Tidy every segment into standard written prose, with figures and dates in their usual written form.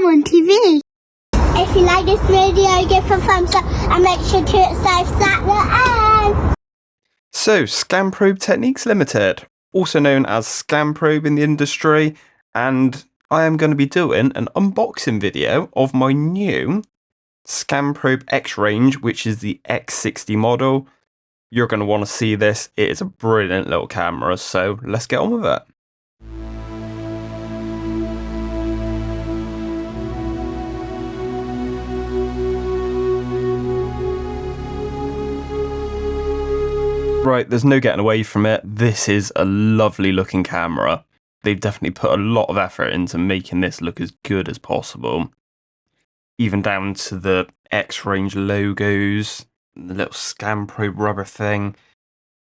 Mum on TV. If you like this video, give a thumbs up and make sure to hit subscribe at the end. So, Scanprobe Techniques Limited, also known as Scanprobe in the industry, and I am going to be doing an unboxing video of my new Scanprobe X-Range, which is the X60 model. You're going to want to see this. It is a brilliant little camera, so let's get on with it. Right, there's no getting away from it. This is a lovely looking camera. They've definitely put a lot of effort into making this look as good as possible. Even down to the Xrange logos, the little Scanprobe rubber thing.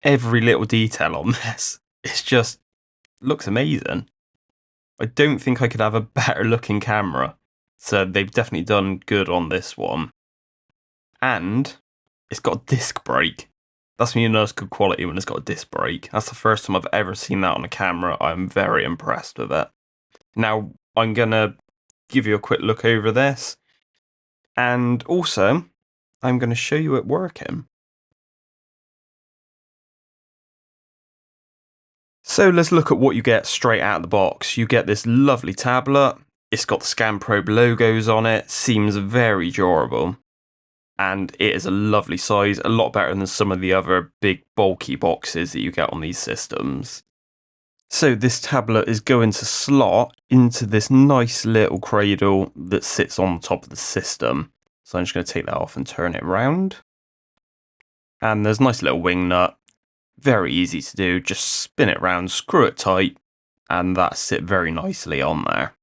Every little detail on this, it's just looks amazing. I don't think I could have a better looking camera. So they've definitely done good on this one. And it's got a disc brake. That's when you know it's good quality, when it's got a disc brake. That's the first time I've ever seen that on a camera. I'm very impressed with it. Now, I'm going to give you a quick look over this. And also, I'm going to show you it working. So let's look at what you get straight out of the box. You get this lovely tablet. It's got the Scanprobe logos on it. Seems very durable. And it is a lovely size, a lot better than some of the other big bulky boxes that you get on these systems. So this tablet is going to slot into this nice little cradle that sits on the top of the system. So I'm just going to take that off and turn it around. And there's a nice little wing nut. Very easy to do, just spin it around, screw it tight, and that sits very nicely on there.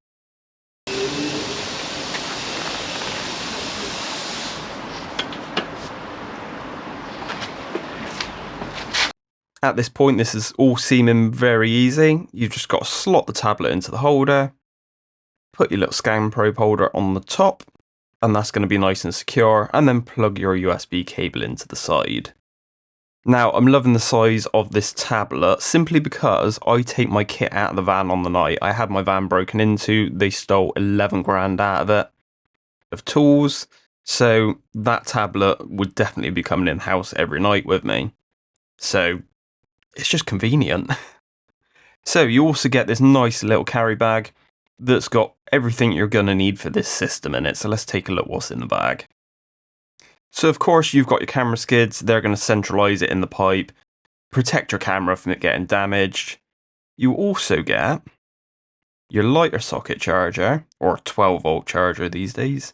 At this point, this is all seeming very easy. You've just got to slot the tablet into the holder, put your little Scanprobe holder on the top, and that's going to be nice and secure, and then plug your USB cable into the side. Now, I'm loving the size of this tablet simply because I take my kit out of the van on the night. I had my van broken into, they stole 11 grand out of it, of tools, so that tablet would definitely be coming in the house every night with me. So it's just convenient. So you also get this nice little carry bag that's got everything you're going to need for this system in it. So let's take a look what's in the bag. So of course you've got your camera skids. They're going to centralize it in the pipe, protect your camera from it getting damaged. You also get your lighter socket charger, or 12-volt charger these days.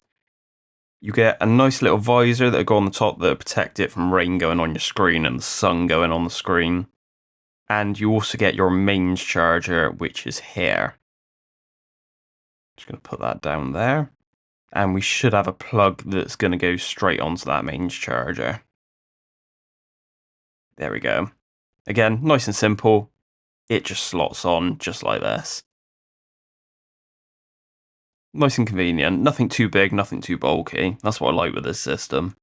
You get a nice little visor that'll go on the top that'll protect it from rain going on your screen and the sun going on the screen. And you also get your mains charger, which is here. Just going to put that down there. And we should have a plug that's going to go straight onto that mains charger. There we go. Again, nice and simple. It just slots on just like this. Nice and convenient. Nothing too big, nothing too bulky. That's what I like with this system.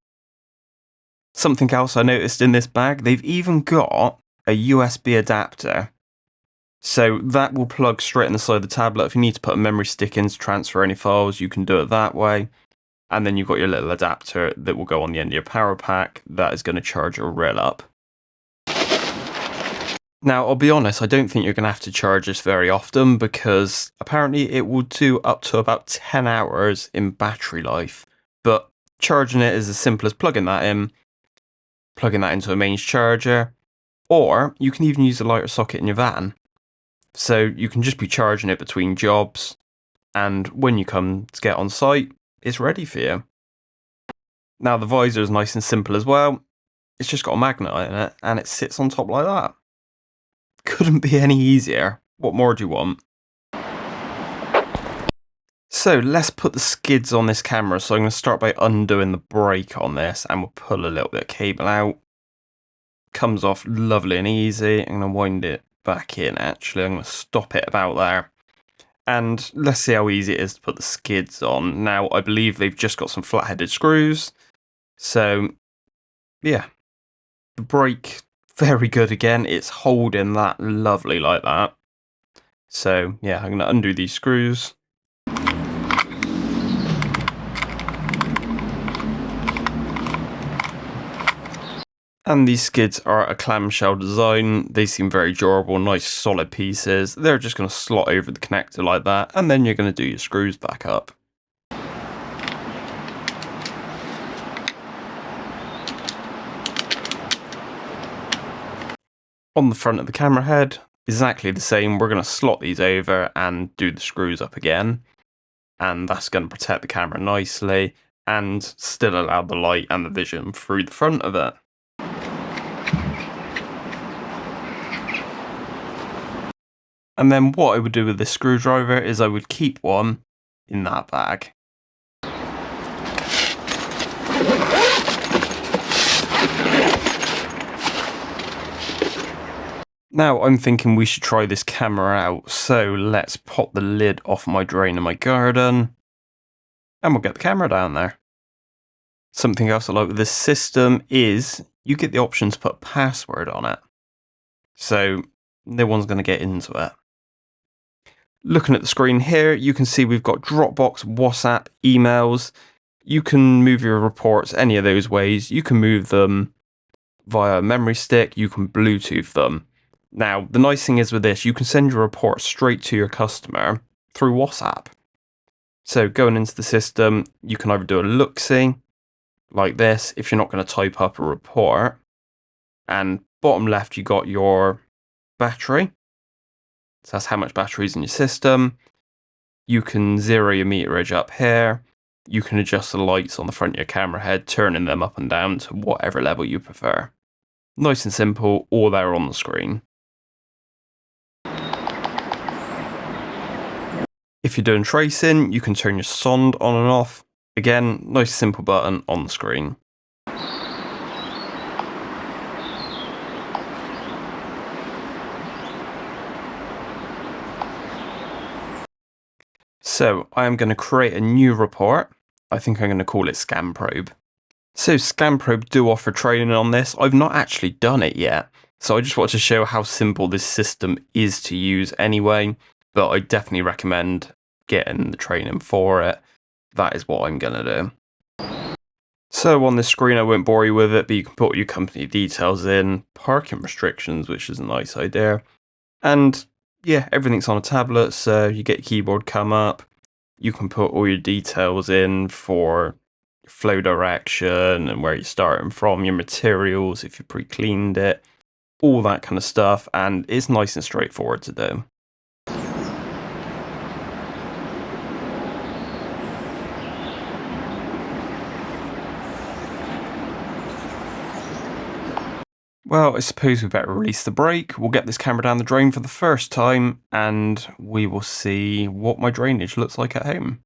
Something else I noticed in this bag, they've even got a USB adapter. So that will plug straight in the side of the tablet. If you need to put a memory stick in to transfer any files, you can do it that way. And then you've got your little adapter that will go on the end of your power pack. That is going to charge your reel up. Now, I'll be honest, I don't think you're going to have to charge this very often because apparently it will do up to about 10 hours in battery life. But charging it is as simple as plugging that into a mains charger, or you can even use a lighter socket in your van. So you can just be charging it between jobs, and when you come to get on site, it's ready for you. Now the visor is nice and simple as well. It's just got a magnet in it, and it sits on top like that. Couldn't be any easier. What more do you want? So let's put the skids on this camera. So I'm going to start by undoing the brake on this, and we'll pull a little bit of cable out. Comes off lovely and easy. I'm going to wind it back in actually. I'm going to stop it about there. And let's see how easy it is to put the skids on. Now, I believe they've just got some flat-headed screws. So, yeah. The brake, very good again. It's holding that lovely like that. So, yeah, I'm going to undo these screws. And these skids are a clamshell design. They seem very durable, nice solid pieces. They're just going to slot over the connector like that, and then you're going to do your screws back up. On the front of the camera head, exactly the same. We're going to slot these over and do the screws up again. And that's going to protect the camera nicely and still allow the light and the vision through the front of it. And then what I would do with this screwdriver is I would keep one in that bag. Now I'm thinking we should try this camera out, so let's pop the lid off my drain in my garden and we'll get the camera down there. Something else I like with this system is you get the option to put a password on it, so no one's going to get into it. Looking at the screen here, you can see we've got Dropbox, WhatsApp, emails. You can move your reports any of those ways. You can move them via a memory stick, you can Bluetooth them. Now, the nice thing is with this, you can send your report straight to your customer through WhatsApp. So going into the system, you can either do a look-see, like this, if you're not going to type up a report. And bottom left, you got your battery. So that's how much battery is in your system. You can zero your meterage up here. You can adjust the lights on the front of your camera head, turning them up and down to whatever level you prefer. Nice and simple, all there on the screen. If you're doing tracing, you can turn your sonde on and off. Again, nice simple button on the screen. So I am going to create a new report. I think I'm going to call it Scanprobe. So Scanprobe do offer training on this. I've not actually done it yet. So I just want to show how simple this system is to use anyway. But I definitely recommend getting the training for it. That is what I'm going to do. So on this screen, I won't bore you with it, but you can put your company details in, parking restrictions, which is a nice idea. And yeah, everything's on a tablet, so you get your keyboard come up. You can put all your details in for flow direction and where you're starting from, your materials, if you pre-cleaned it, all that kind of stuff. And it's nice and straightforward to do. Well, I suppose we better release the brake. We'll get this camera down the drain for the first time and we will see what my drainage looks like at home.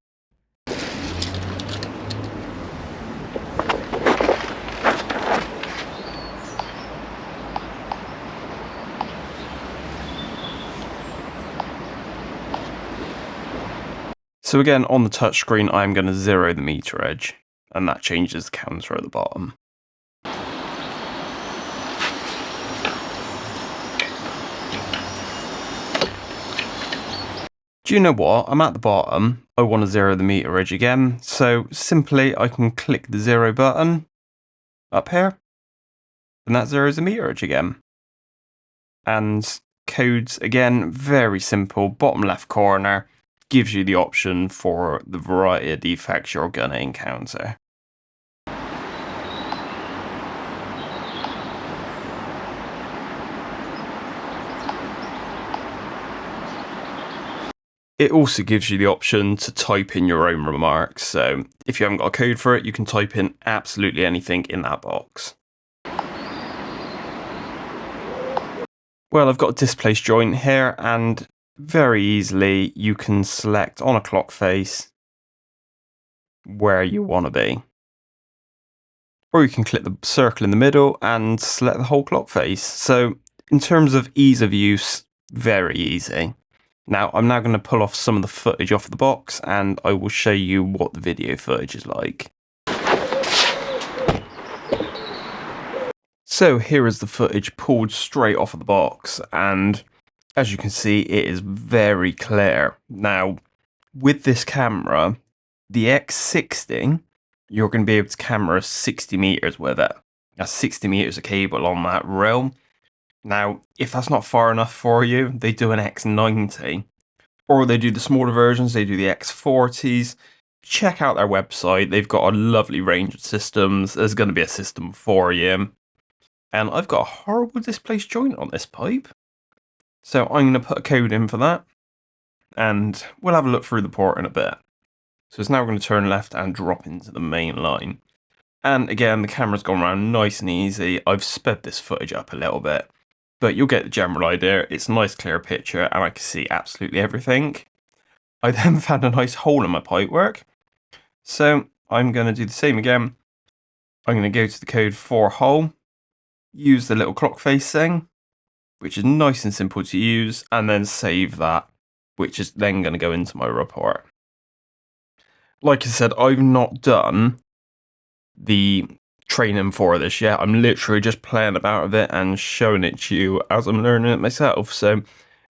So again, on the touchscreen, I'm going to zero the meterage, and that changes the counter at the bottom. Do you know what? I'm at the bottom. I want to zero the meterage again. So simply I can click the 0 button up here. And that zeros the meterage again. And codes, again, very simple. Bottom left corner gives you the option for the variety of defects you're going to encounter. It also gives you the option to type in your own remarks, so if you haven't got a code for it, you can type in absolutely anything in that box. Well, I've got a displaced joint here, and very easily you can select on a clock face where you want to be. Or you can click the circle in the middle and select the whole clock face. So in terms of ease of use, very easy. Now, I'm now going to pull off some of the footage off the box and I will show you what the video footage is like. So here is the footage pulled straight off of the box, and as you can see, it is very clear. Now, with this camera, the X60, you're going to be able to camera 60 meters with it. That's 60 meters of cable on that rail. Now, if that's not far enough for you, they do an X90, or they do the smaller versions, they do the X40s. Check out their website, they've got a lovely range of systems. There's going to be a system for you. And I've got a horrible displaced joint on this pipe. So I'm going to put a code in for that, and we'll have a look through the port in a bit. So it's now going to turn left and drop into the main line. And again, the camera's gone around nice and easy. I've sped this footage up a little bit, but you'll get the general idea. It's a nice clear picture and I can see absolutely everything. I then found a nice hole in my pipework. So I'm going to do the same again. I'm going to go to the code for hole, use the little clock face thing, which is nice and simple to use, and then save that, which is then going to go into my report. Like I said, I've not done the training for this yet. I'm literally just playing about with it and showing it to you as I'm learning it myself. So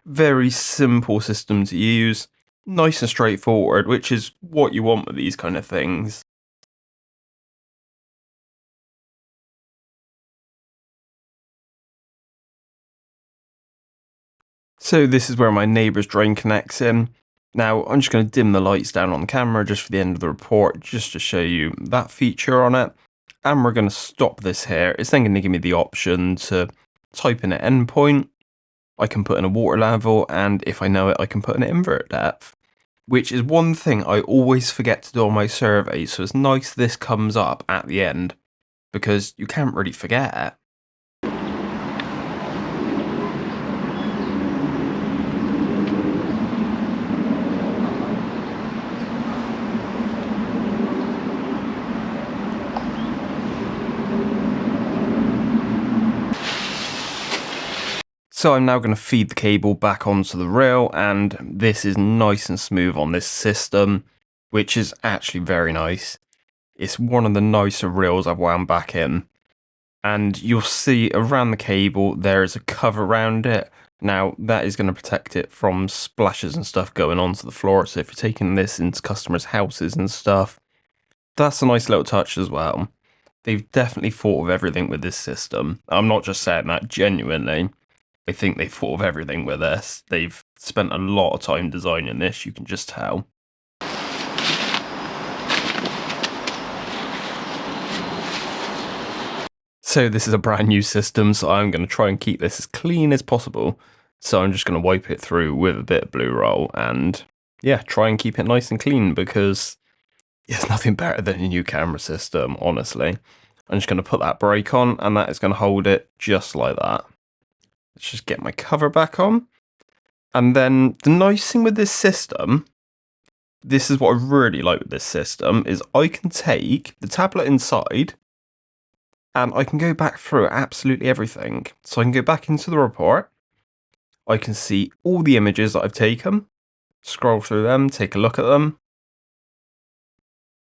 very simple system to use, nice and straightforward, which is what you want with these kind of things. So this is where my neighbour's drain connects in. Now I'm just going to dim the lights down on the camera just for the end of the report, just to show you that feature on it. And we're going to stop this here. It's then going to give me the option to type in an endpoint. I can put in a water level, and if I know it, I can put an invert depth, which is one thing I always forget to do on my surveys. So it's nice this comes up at the end, because you can't really forget it. So I'm now going to feed the cable back onto the rail, and this is nice and smooth on this system, which is actually very nice. It's one of the nicer reels I've wound back in. And you'll see around the cable there is a cover around it. Now that is going to protect it from splashes and stuff going onto the floor. So if you're taking this into customers' houses and stuff, that's a nice little touch as well. They've definitely thought of everything with this system. I'm not just saying that, genuinely. I think they thought of everything with this. They've spent a lot of time designing this, you can just tell. So this is a brand new system, so I'm going to try and keep this as clean as possible. So I'm just going to wipe it through with a bit of blue roll and yeah, try and keep it nice and clean, because there's nothing better than a new camera system, honestly. I'm just going to put that brake on, and that is going to hold it just like that. Let's just get my cover back on. And then the nice thing with this system, this is what I really like with this system, is I can take the tablet inside and I can go back through absolutely everything. So I can go back into the report. I can see all the images that I've taken, scroll through them, take a look at them.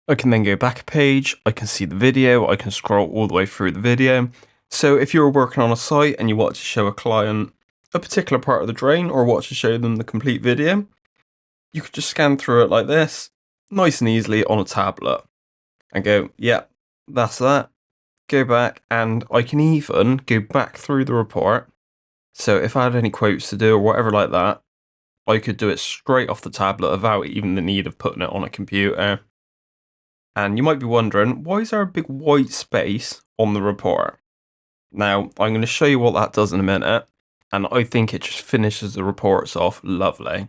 I can then go back a page, I can see the video, I can scroll all the way through the video. So if you're working on a site and you want to show a client a particular part of the drain, or want to show them the complete video, you could just scan through it like this, nice and easily on a tablet, and go, yeah, that's that. Go back, and I can even go back through the report. So if I had any quotes to do or whatever like that, I could do it straight off the tablet without even the need of putting it on a computer. And you might be wondering, why is there a big white space on the report? Now, I'm going to show you what that does in a minute, and I think it just finishes the reports off lovely.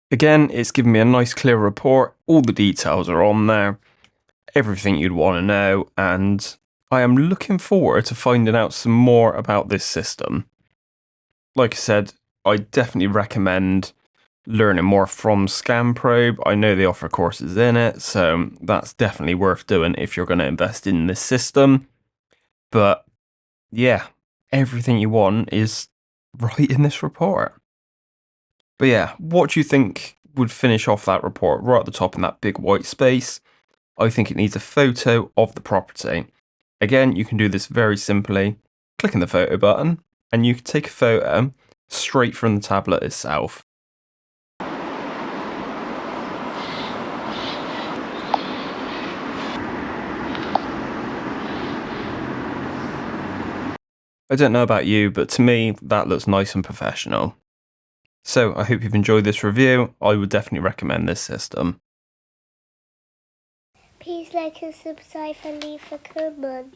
Again, it's given me a nice clear report, all the details are on there, everything you'd want to know, and I am looking forward to finding out some more about this system. Like I said, I definitely recommend learning more from Scanprobe. I know they offer courses in it, so that's definitely worth doing if you're going to invest in this system. But yeah, everything you want is right in this report. But yeah, what do you think would finish off that report right at the top in that big white space? I think it needs a photo of the property. Again, you can do this very simply. Clicking the photo button, and you can take a photo, straight from the tablet itself. I don't know about you, but to me, that looks nice and professional. So I hope you've enjoyed this review. I would definitely recommend this system. Please like and subscribe and leave a comment.